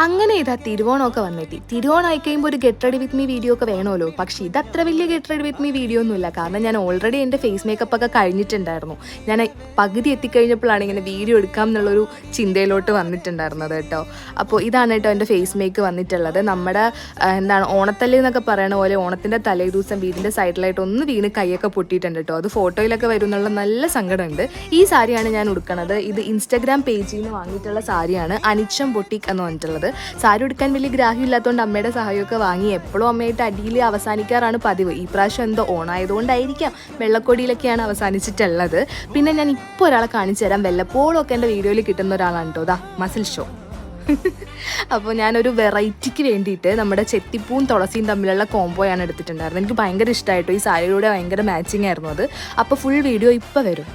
അങ്ങനെ ഇതാ തിരുവോണമൊക്കെ വന്നെത്തി. തിരുവോണമായി കഴിയുമ്പോൾ ഒരു get ready with me video ഒക്കെ വേണമല്ലോ. പക്ഷേ ഇത് അത്ര വലിയ get ready with me video ഒന്നുമില്ല. കാരണം ഞാൻ ഓൾറെഡി എൻ്റെ ഫേസ് മേക്കപ്പ് ഒക്കെ കഴിഞ്ഞിട്ടുണ്ടായിരുന്നു. ഞാൻ പകുതി എത്തിക്കഴിഞ്ഞപ്പോഴാണ് ഇങ്ങനെ വീഡിയോ എടുക്കാം എന്നുള്ളൊരു ചിന്തയിലോട്ട് വന്നിട്ടുണ്ടായിരുന്നത് കേട്ടോ. അപ്പോൾ ഇതാണ് കേട്ടോ എൻ്റെ ഫേസ് മേക്ക് വന്നിട്ടുള്ളത്. നമ്മുടെ എന്താണ് ഓണത്തല്ല് എന്നൊക്കെ പറയണ പോലെ ഓണത്തിൻ്റെ തലേ ദിവസം വീടിൻ്റെ സൈഡിലായിട്ട് ഒന്ന് വീണ് കൈയൊക്കെ പൊട്ടിയിട്ടുണ്ട് കേട്ടോ. അത് ഫോട്ടോയിലൊക്കെ വരും എന്നുള്ള നല്ല സങ്കടമുണ്ട്. ഈ സാരിയാണ് ഞാൻ ഉടുക്കണത്. ഇത് ഇൻസ്റ്റാഗ്രാം പേജിൽ നിന്ന് വാങ്ങിയിട്ടുള്ള സാരിയാണ്. അനിച്ചം ബൊട്ടിക് എന്ന് പറഞ്ഞിട്ടുള്ളത്. സാരി ഉടുക്കാൻ വലിയ ഗ്രാഹ്യമില്ലാത്തതുകൊണ്ട് അമ്മയുടെ സഹായമൊക്കെ വാങ്ങി എപ്പോഴും അമ്മയായിട്ട് അടിയിൽ അവസാനിക്കാറാണ് പതിവ്. ഈ പ്രാവശ്യം എന്തോ ഓണായതുകൊണ്ടായിരിക്കാം വെള്ളക്കൊടിയിലൊക്കെയാണ് അവസാനിച്ചിട്ടുള്ളത്. പിന്നെ ഞാൻ ഇപ്പോൾ ഒരാളെ കാണിച്ചു തരാം. വല്ലപ്പോഴും ഒക്കെ എൻ്റെ വീഡിയോയിൽ കിട്ടുന്ന ഒരാളാണ് കേട്ടോ. ദാ മസിൽ ഷോ. അപ്പോൾ ഞാനൊരു വെറൈറ്റിക്ക് വേണ്ടിയിട്ട് നമ്മുടെ ചെത്തിപ്പൂവും തുളസിയും തമ്മിലുള്ള കോംബോയാണ് എടുത്തിട്ടുണ്ടായിരുന്നത്. എനിക്ക് ഭയങ്കര ഇഷ്ടമായിട്ടോ. ഈ സാരിയുടെ ഭയങ്കര മാച്ചിങ് ആയിരുന്നു അത്. അപ്പോൾ ഫുൾ വീഡിയോ ഇപ്പോൾ വരും.